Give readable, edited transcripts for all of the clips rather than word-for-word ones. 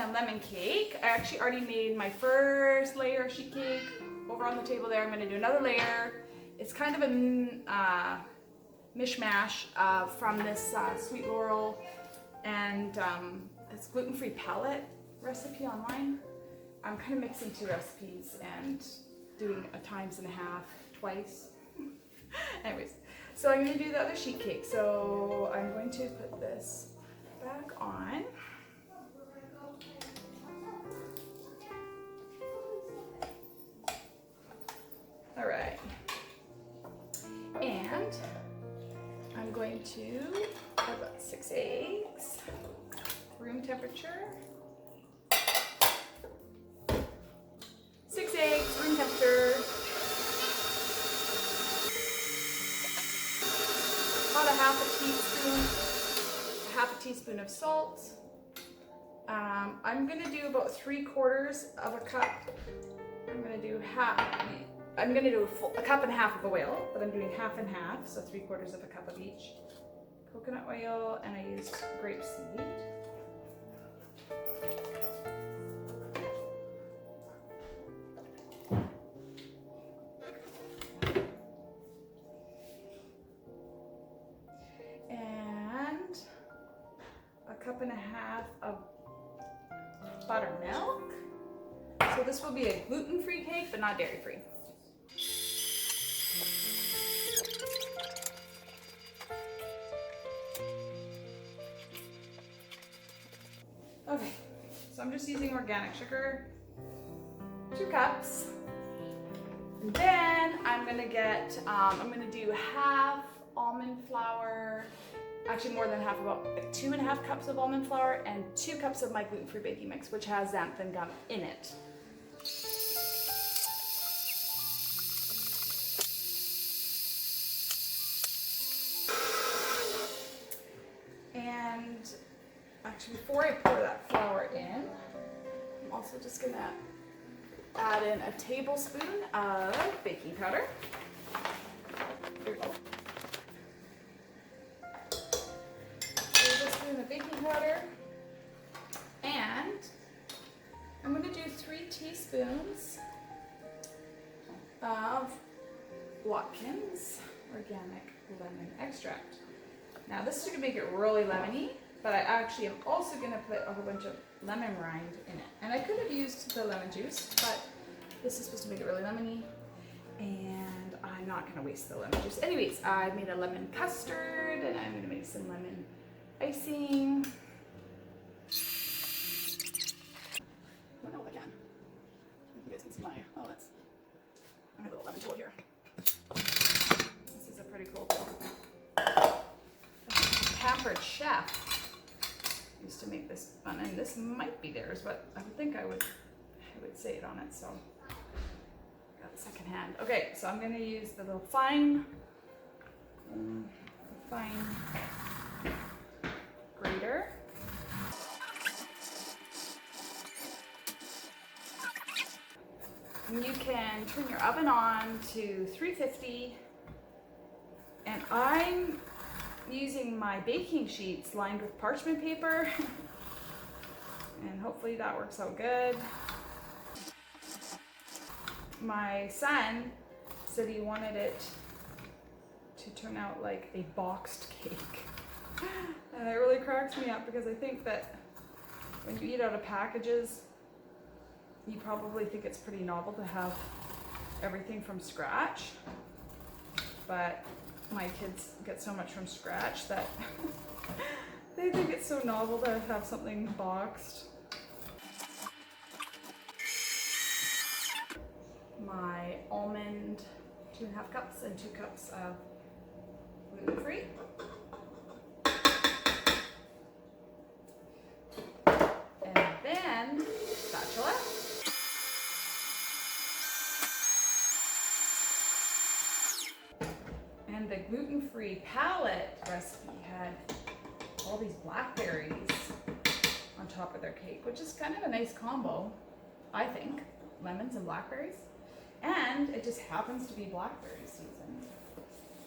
a lemon cake. I actually already made my first layer of sheet cake over on the table there. I'm gonna do another layer. It's kind of a mishmash from this Sweet Laurel and it's gluten-free palette recipe online. I'm kind of mixing two recipes and doing a times and a half twice. Anyways, so I'm going to do the other sheet cake. So I'm going to put this back on. All right. And I'm going to have about 6 eggs, room temperature. 6 eggs, room temperature. About a half a teaspoon of salt. I'm gonna do about 3/4 of a cup. I'm gonna do a cup and a half of oil, but I'm doing half and half, so 3/4 of a cup of each. Coconut oil, and I used grapeseed. And a cup and a half of buttermilk. So this will be a gluten-free cake, but not dairy-free. Okay, so I'm just using organic sugar, 2 cups. And then I'm gonna do half almond flour, actually more than half, about 2.5 cups of almond flour and 2 cups of my gluten-free baking mix, which has xanthan gum in it. And actually, before I pour that flour in, I'm also just gonna add in a tablespoon of baking powder. Here we go. Tablespoon of baking powder. And I'm gonna do 3 teaspoons of Watkins organic lemon extract. Now this is gonna make it really lemony, but I actually am also gonna put a whole bunch of lemon rind in it. And I could have used the lemon juice, but this is supposed to make it really lemony, and I'm not gonna waste the lemon juice. Anyways, I made a lemon custard, and I'm gonna make some lemon icing. I don't know if I can. You guys can see my, I have a little lemon tool here. This is a pretty cool tool. Pampered Chef used to make this one, and this might be theirs, but I would think I would say it on it, so got it secondhand. Okay, so I'm going to use the little fine grater. And you can turn your oven on to 350, and I'm using my baking sheets lined with parchment paper and hopefully that works out good. My son said he wanted it to turn out like a boxed cake, and it really cracks me up because I think that when you eat out of packages, you probably think it's pretty novel to have everything from scratch, but my kids get so much from scratch that they think it's so novel to have something boxed. My almond, 2.5 cups, and 2 cups of gluten-free. And then spatula. And the gluten-free palette recipe had all these blackberries on top of their cake, which is kind of a nice combo, I think. Lemons and blackberries. And it just happens to be blackberry season.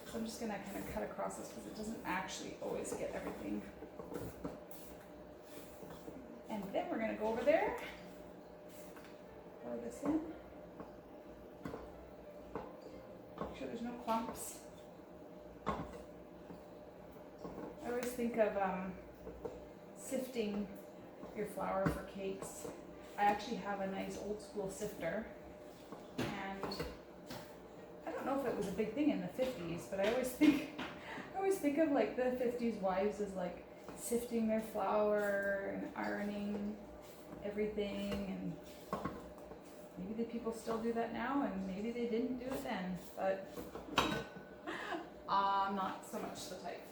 So I'm just gonna kind of cut across this because it doesn't actually always get everything. And then we're gonna gonna go over there, pour this in. Make sure there's no clumps. I always think of sifting your flour for cakes. I actually have a nice old school sifter, and I don't know if it was a big thing in the 50s, but I always think of like the 50s wives as like sifting their flour and ironing everything, and maybe the people still do that now, and maybe they didn't do it then, but I'm not so much the type.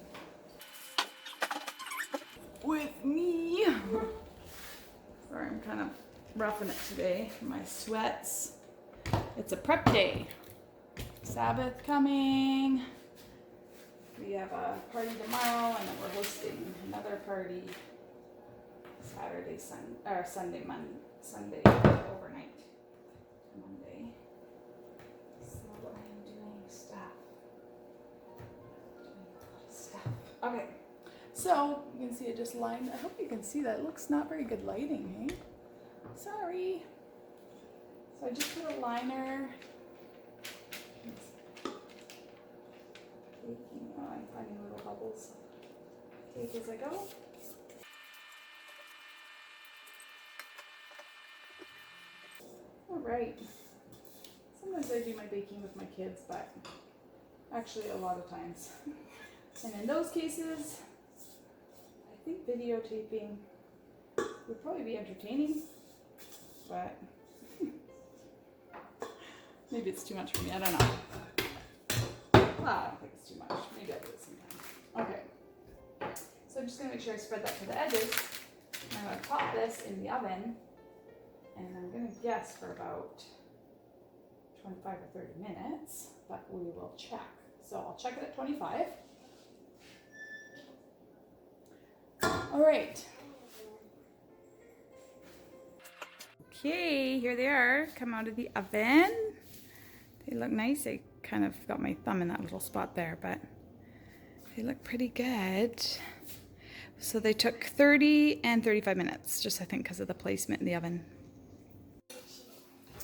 With me. Sorry, I'm kind of roughing it today. My sweats. It's a prep day. Sabbath coming. We have a party tomorrow, and then we're hosting another party Saturday, Sunday overnight to Monday. So I'm doing stuff. Okay. So you can see it just lined. I hope you can see that. It looks not very good lighting, hey? Sorry. So I just put a liner. I'm finding little bubbles. Take as I go. All right. Sometimes I do my baking with my kids, but actually a lot of times. And in those cases, I think videotaping would probably be entertaining, but maybe it's too much for me. I don't know. Well, I don't think it's too much. Maybe I'll do it sometime. Okay. So I'm just going to make sure I spread that to the edges. I'm going to pop this in the oven, and I'm going to guess for about 25 or 30 minutes, but we will check. So I'll check it at 25. All right. Okay, here they are. Come out of the oven. They look nice. I kind of got my thumb in that little spot there, but they look pretty good. So they took 30 and 35 minutes, just I think because of the placement in the oven.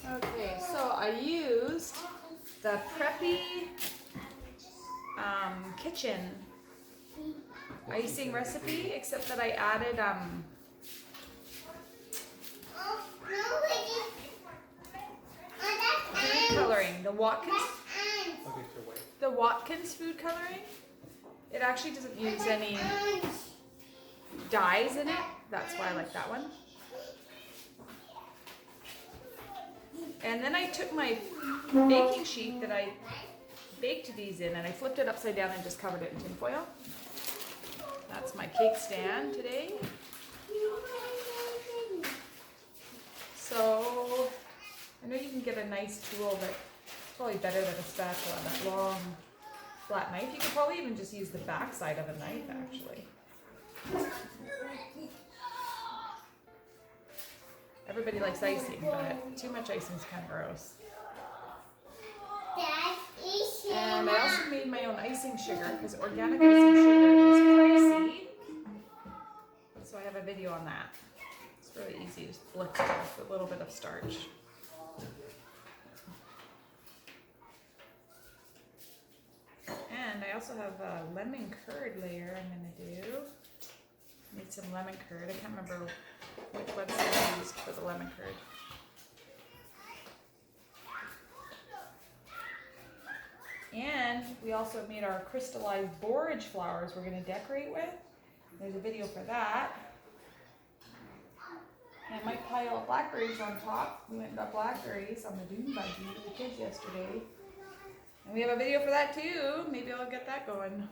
Okay, so I used the Preppy kitchen icing recipe, except that I added food coloring, the Watkins food coloring. It actually doesn't use any dyes in it. That's why I like that one. And then I took my baking sheet that I baked these in, and I flipped it upside down and just covered it in tin foil. That's my cake stand today. So I know you can get a nice tool, but it's probably better than a spatula, that long flat knife. You could probably even just use the back side of a knife, actually. Everybody likes icing, but too much icing is kind of gross. And I also made my own icing sugar, because organic icing sugar is pricey. So I have a video on that. It's really easy, just blitz it with a little bit of starch. And I also have a lemon curd layer I'm going to do. Need some lemon curd. I can't remember which website I used for the lemon curd. And we also made our crystallized borage flowers we're going to decorate with. There's a video for that. And I might pile up blackberries on top. We went and got blackberries on the dune buggy with the kids yesterday. And we have a video for that too. Maybe I'll get that going.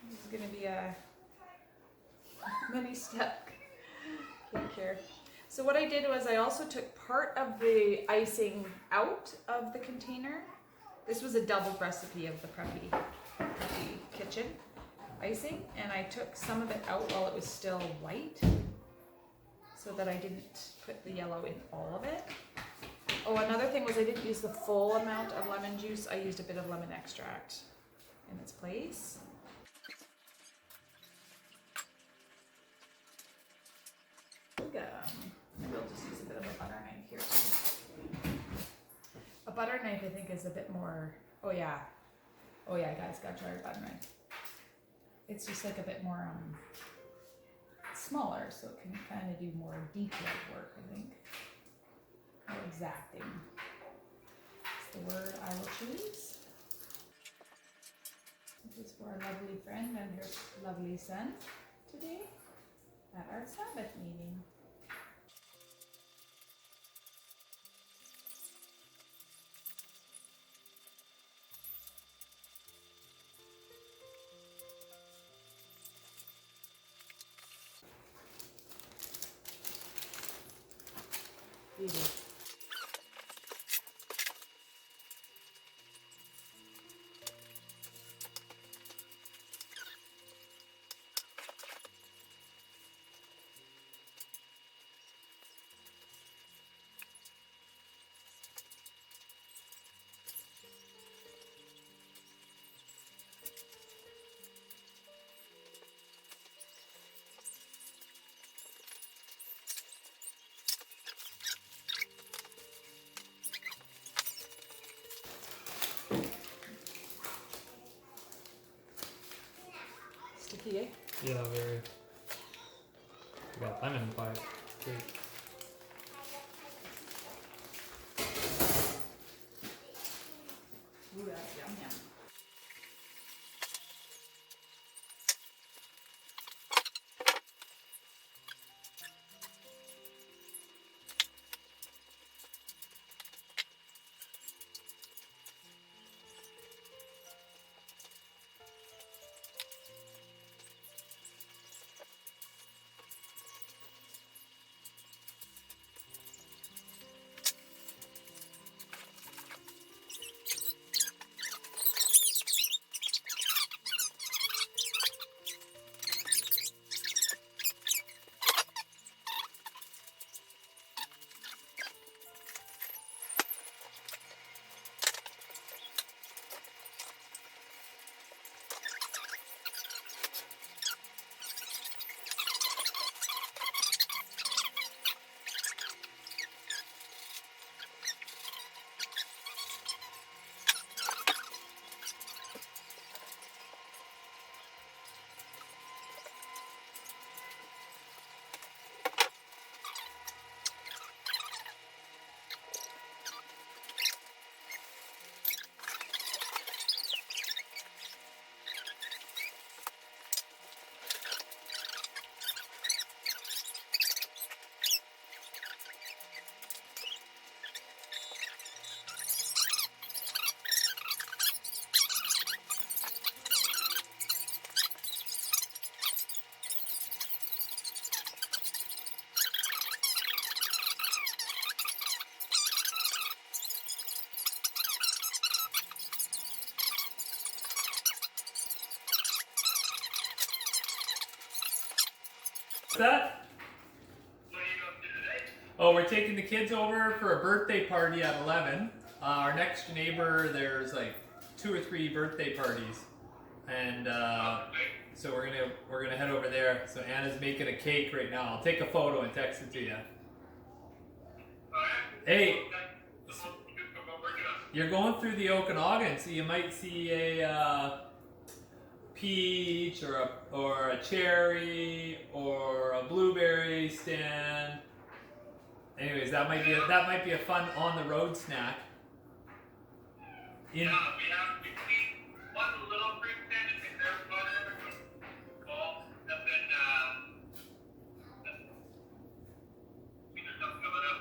This is going to be a many-step cake here. So what I did was I also took part of the icing out of the container. This was a double recipe of the Preppy kitchen icing, and I took some of it out while it was still white so that I didn't put the yellow in all of it. Oh, another thing was I didn't use the full amount of lemon juice. I used a bit of lemon extract in its place. butter knife I think is a bit more, oh yeah, guys, gotta try a butter knife. It's just like a bit more smaller, so it can kind of do more detailed work, I think. More exacting. That's the word I will choose. This is for our lovely friend and her lovely son today at our Sabbath meeting. Beauty. Sticky, eh? Yeah, very. We got lemon pie. Great. Ooh, that's yum yum. What's that? What are you up to today? Oh, we're taking the kids over for a birthday party at 11. Our next neighbor, there's like 2 or 3 birthday parties, and so we're gonna head over there. So Anna's making a cake right now. I'll take a photo and text it to you. Hey, you're going through the Okanagan, so you might see a peach or a cherry or a blueberry stand. Anyways, that might be a fun on the road snack. Yeah, we have between one little fruit stand and their butter call, and then there's something coming up.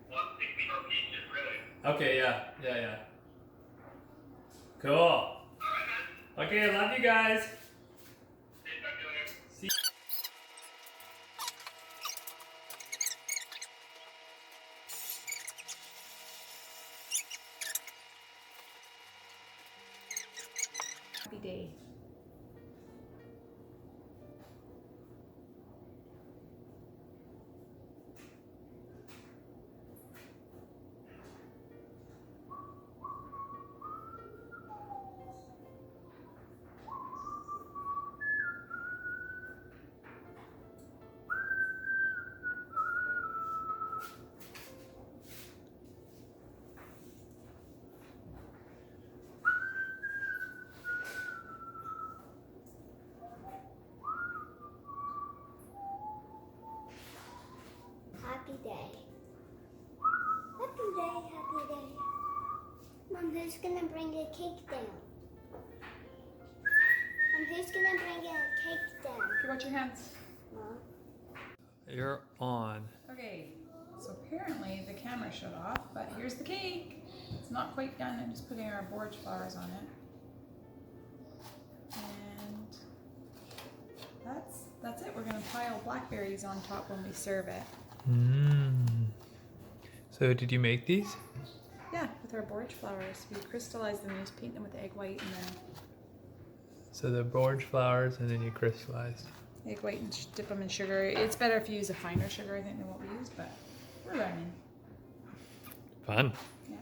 One thing we don't eat is really. Okay, yeah. Cool. Alright, man. Okay, love you guys. Okay, talk to you later. See. Happy day. who's gonna bring the cake down? Who's gonna bring the cake down? Okay, watch your hands. Mom. You're on. Okay, so apparently the camera shut off, but here's the cake. It's not quite done. I'm just putting our borage flowers on it. And that's it. We're gonna pile blackberries on top when we serve it. So did you make these? Yeah, with our borage flowers. We crystallize them, we just paint them with egg white and then So the borage flowers and then you crystallized. egg white and dip them in sugar. It's better if you use a finer sugar, I think, than what we use, but we're learning. Fun. Yeah.